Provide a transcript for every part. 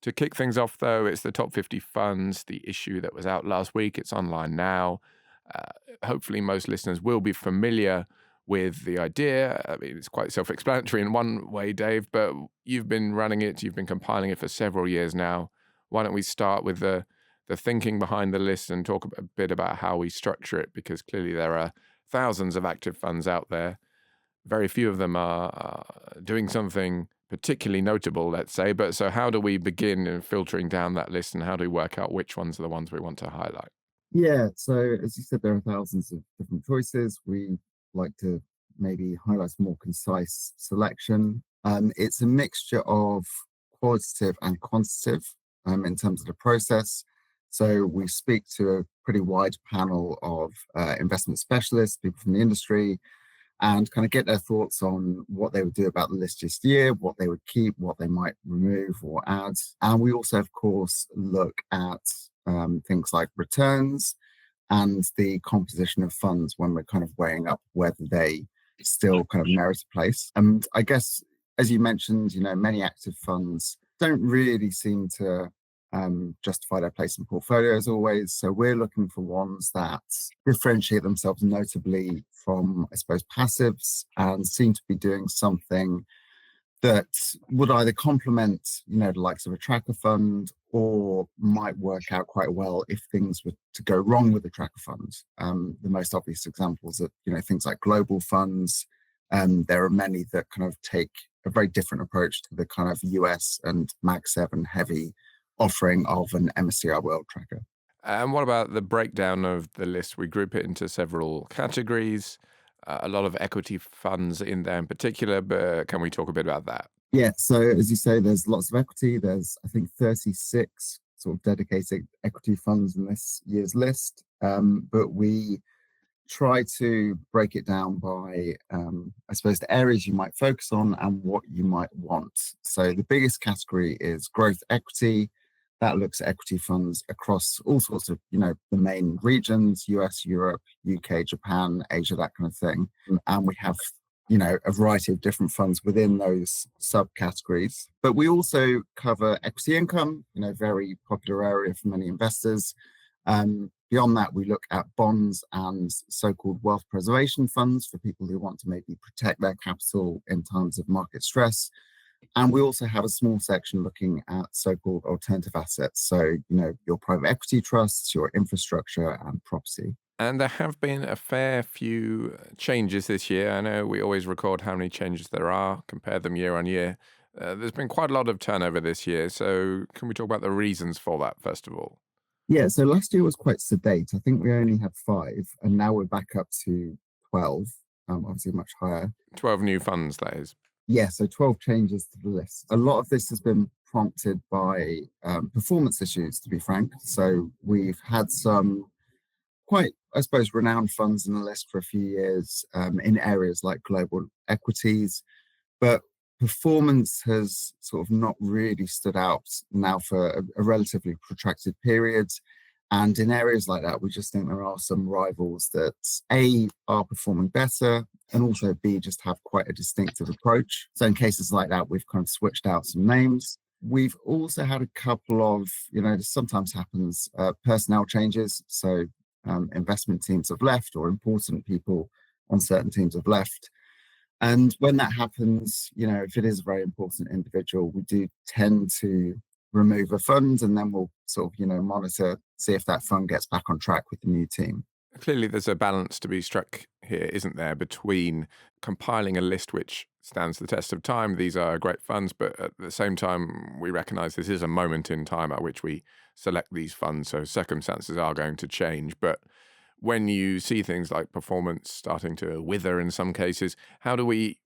To kick things off, though, it's the top 50 funds, the issue that was out last week. It's online now. Hopefully, most listeners will be familiar with the idea. I mean, it's quite self explanatory in one way, Dave, but you've been running it, you've been compiling it for several years now. Why don't we start with the thinking behind the list and talk a bit about how we structure it? Because clearly, there are thousands of active funds out there. Very few of them are doing something particularly notable, let's say. But so how do we begin in filtering down that list, and how do we work out which ones are the ones we want to highlight? Yeah, so as you said, there are thousands of different choices. We like to maybe highlight a more concise selection. It's a mixture of qualitative and quantitative in terms of the process. So we speak to a pretty wide panel of investment specialists, people from the industry, and kind of get their thoughts on what they would do about the list this year, what they would keep, what they might remove or add. And we also, of course, look at things like returns and the composition of funds when we're kind of weighing up whether they still kind of merit a place. And I guess, as you mentioned, many active funds don't really seem to justify their place in portfolios always. So we're looking for ones that differentiate themselves notably from, I suppose, passives and seem to be doing something that would either complement, the likes of a tracker fund or might work out quite well if things were to go wrong with the tracker fund. The most obvious examples are, things like global funds. There are many that kind of take a very different approach to the kind of US and Mag 7 heavy offering of an MSCI World Tracker. And what about the breakdown of the list? We group it into several categories, a lot of equity funds in there in particular, but can we talk a bit about that? Yeah, so as you say, there's lots of equity. There's, I think, 36 sort of dedicated equity funds in this year's list. But we try to break it down by, I suppose, the areas you might focus on and what you might want. So the biggest category is growth equity. That looks at equity funds across all sorts of, the main regions: US, Europe, UK, Japan, Asia, that kind of thing. And we have, a variety of different funds within those subcategories. But we also cover equity income, very popular area for many investors. Beyond that, we look at bonds and so-called wealth preservation funds for people who want to maybe protect their capital in times of market stress. And we also have a small section looking at so-called alternative assets. So, your private equity trusts, your infrastructure and property. And there have been a fair few changes this year. I know we always record how many changes there are, compare them year on year. There's been quite a lot of turnover this year. So can we talk about the reasons for that, first of all? Yeah, so last year was quite sedate. I think we only had 5, and now we're back up to 12, obviously much higher. 12 new funds, that is. Yeah, so 12 changes to the list. A lot of this has been prompted by performance issues, to be frank. So we've had some quite, I suppose, renowned funds in the list for a few years in areas like global equities, but performance has sort of not really stood out now for a relatively protracted period. And in areas like that, we just think there are some rivals that A, are performing better, and also B, just have quite a distinctive approach. So in cases like that, we've kind of switched out some names. We've also had a couple of, this sometimes happens, personnel changes. So investment teams have left, or important people on certain teams have left. And when that happens, if it is a very important individual, we do tend to remove a fund, and then we'll sort of, monitor, see if that fund gets back on track with the new team. Clearly, there's a balance to be struck here, isn't there, between compiling a list which stands the test of time. These are great funds, but at the same time, we recognize this is a moment in time at which we select these funds, so circumstances are going to change. But when you see things like performance starting to wither in some cases, how do we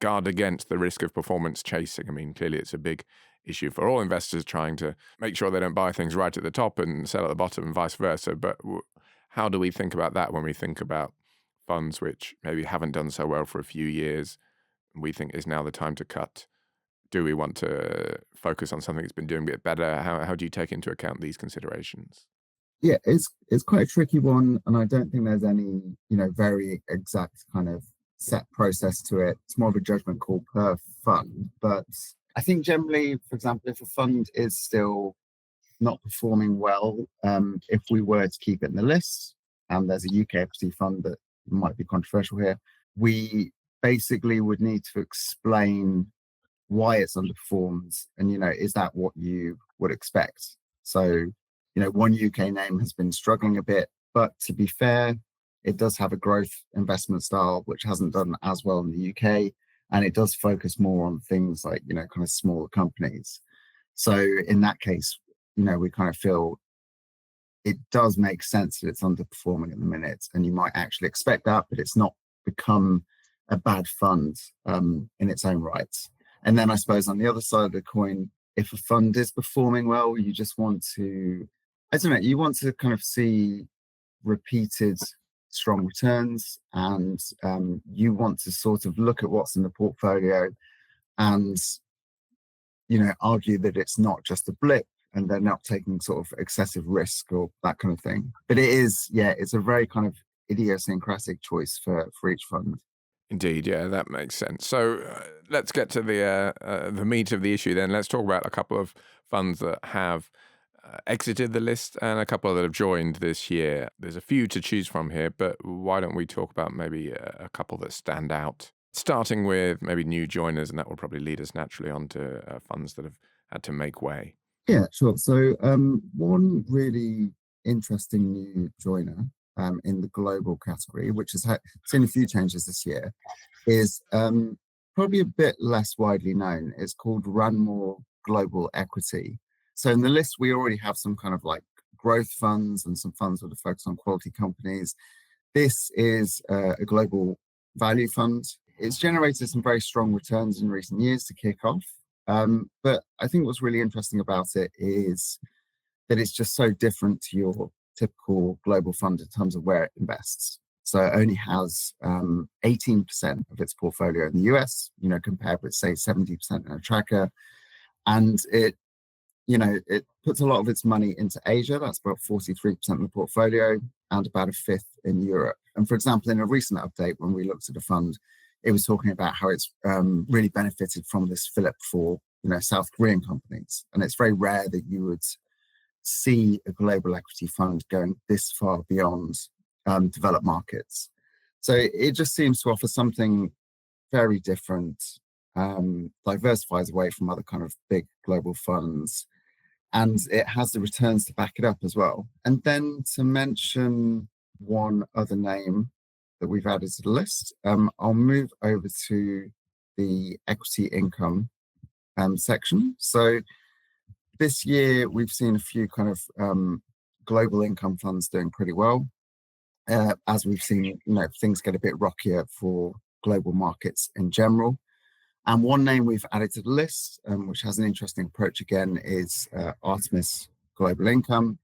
guard against the risk of performance chasing? I mean, clearly it's a big issue for all investors, trying to make sure they don't buy things right at the top and sell at the bottom and vice versa. But how do we think about that when we think about funds which maybe haven't done so well for a few years? We think is now the time to cut. Do we want to focus on something that's been doing a bit better? How do you take into account these considerations? Yeah, it's quite a tricky one, and I don't think there's any, very exact kind of set process to it. It's more of a judgment call per fund. But I think generally, for example, if a fund is still not performing well, if we were to keep it in the list, and there's a UK equity fund that might be controversial here, we basically would need to explain why it's underperformed, and is that what you would expect? So, one UK name has been struggling a bit, but to be fair, it does have a growth investment style which hasn't done as well in the UK, and it does focus more on things like kind of smaller companies. So in that case, we kind of feel it does make sense that it's underperforming at the minute, and you might actually expect that, but it's not become a bad fund in its own right. And then I suppose on the other side of the coin, if a fund is performing well, you just want to, I don't know, you want to kind of see repeated strong returns, and you want to sort of look at what's in the portfolio and argue that it's not just a blip and they're not taking sort of excessive risk or that kind of thing. But it is, yeah, it's a very kind of idiosyncratic choice for each fund. Indeed, yeah, that makes sense. So let's get to the meat of the issue then. Let's talk about a couple of funds that have exited the list and a couple that have joined this year. There's a few to choose from here, but why don't we talk about maybe a couple that stand out? Starting with maybe new joiners, and that will probably lead us naturally onto funds that have had to make way. Yeah, sure. So one really interesting new joiner in the global category, which has seen a few changes this year, is probably a bit less widely known. It's called Ranmore Global Equity. So in the list, we already have some kind of like growth funds and some funds that are focused on quality companies. This is a global value fund. It's generated some very strong returns in recent years to kick off. But I think what's really interesting about it is that it's just so different to your typical global fund in terms of where it invests. So it only has 18% of its portfolio in the US, compared with say 70% in a tracker. And it puts a lot of its money into Asia. That's about 43% of the portfolio, and about a fifth in Europe. And for example, in a recent update, when we looked at a fund, it was talking about how it's really benefited from this fillip for South Korean companies. And it's very rare that you would see a global equity fund going this far beyond developed markets. So it just seems to offer something very different, diversifies away from other kind of big global funds, and it has the returns to back it up as well. And then to mention one other name that we've added to the list, I'll move over to the equity income section. So this year we've seen a few kind of global income funds doing pretty well, as we've seen things get a bit rockier for global markets in general. And one name we've added to the list, which has an interesting approach again, is Artemis Global Income.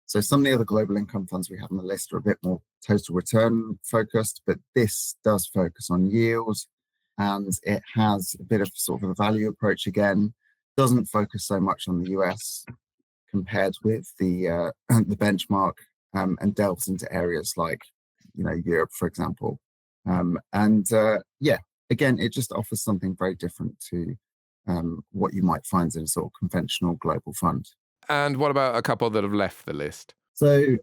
So some of the other global income funds we have on the list are a bit more total return focused, but this does focus on yield, and it has a bit of sort of a value approach again. Doesn't focus so much on the US compared with the the benchmark, and delves into areas like Europe, for example. Yeah, again, it just offers something very different to what you might find in a sort of conventional global fund. And what about a couple that have left the list? So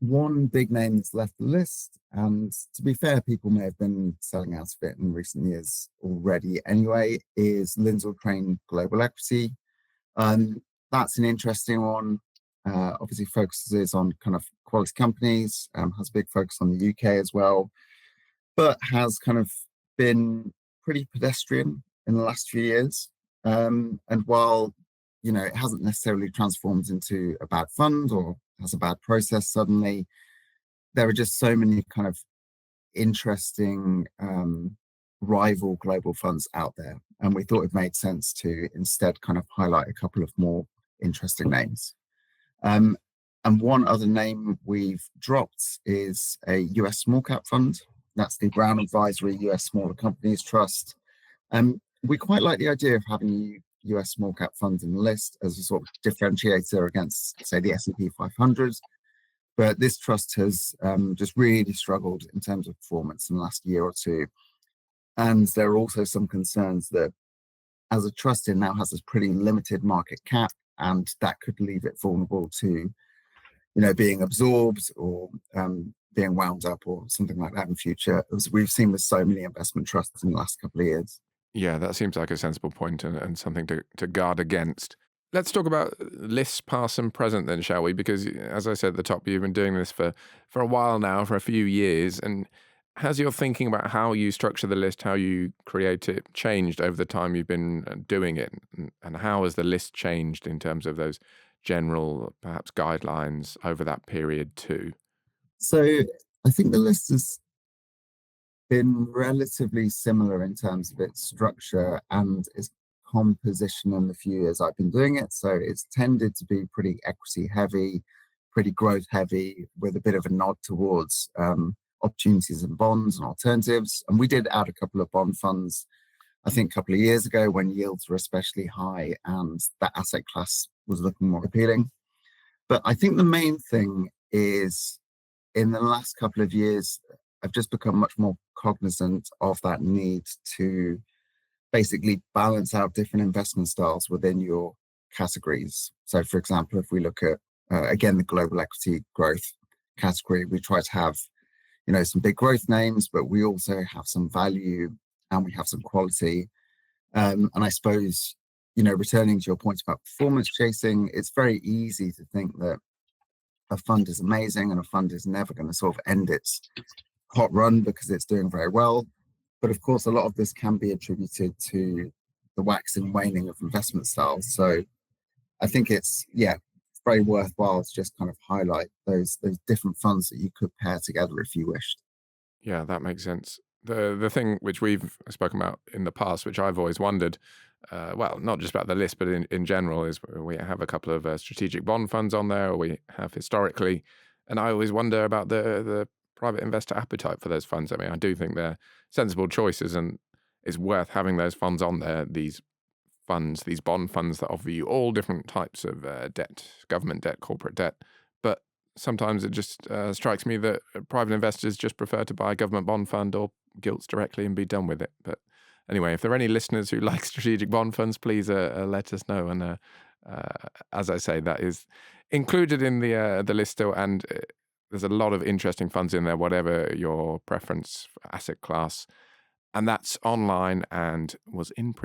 one big name that's left the list, and to be fair, people may have been selling out of it in recent years already anyway, is Lindsell Crane Global Equity. That's an interesting one. Obviously focuses on kind of quality companies, has a big focus on the UK as well, but has kind of been pretty pedestrian in the last few years. And while it hasn't necessarily transformed into a bad fund or has a bad process suddenly, there are just so many kind of interesting rival global funds out there. And we thought it made sense to instead kind of highlight a couple of more interesting names. And one other name we've dropped is a US small cap fund. That's the Brown Advisory US Smaller Companies Trust. We quite like the idea of having US small cap funds in the list as a sort of differentiator against, say, the S&P 500. But this trust has just really struggled in terms of performance in the last year or two. And there are also some concerns that as a trust, it now has this pretty limited market cap, and that could leave it vulnerable to being absorbed or being wound up or something like that in future, as we've seen with so many investment trusts in the last couple of years. Yeah, that seems like a sensible point and something to guard against. Let's talk about lists past and present then, shall we? Because as I said at the top, you've been doing this for a while now, for a few years. And has your thinking about how you structure the list, how you create it, changed over the time you've been doing it? And how has the list changed in terms of those general, perhaps, guidelines over that period too? So I think the list has been relatively similar in terms of its structure and its composition in the few years I've been doing it. So it's tended to be pretty equity heavy, pretty growth heavy, with a bit of a nod towards opportunities in bonds and alternatives. And we did add a couple of bond funds, I think, a couple of years ago when yields were especially high and that asset class was looking more appealing. But I think the main thing is, in the last couple of years, I've just become much more cognizant of that need to basically balance out different investment styles within your categories. So, for example, if we look at, again, the global equity growth category, we try to have, some big growth names, but we also have some value and we have some quality. And I suppose, returning to your point about performance chasing, it's very easy to think that a fund is amazing and a fund is never going to sort of end its hot run because it's doing very well. But of course, a lot of this can be attributed to the waxing and waning of investment styles. So I think it's, very worthwhile to just kind of highlight those different funds that you could pair together if you wished. Yeah, that makes sense. The thing which we've spoken about in the past, which I've always wondered, well, not just about the list, but in general, is we have a couple of strategic bond funds on there, or we have historically, and I always wonder about the private investor appetite for those funds. I mean, I do think they're sensible choices, and it's worth having those funds on there. These funds, these bond funds that offer you all different types of debt, government debt, corporate debt, but sometimes it just strikes me that private investors just prefer to buy a government bond fund or gilts directly and be done with it. But anyway, if there are any listeners who like strategic bond funds, please let us know. And as I say, that is included in the list still, and there's a lot of interesting funds in there, whatever your preference for asset class. And that's online and was in print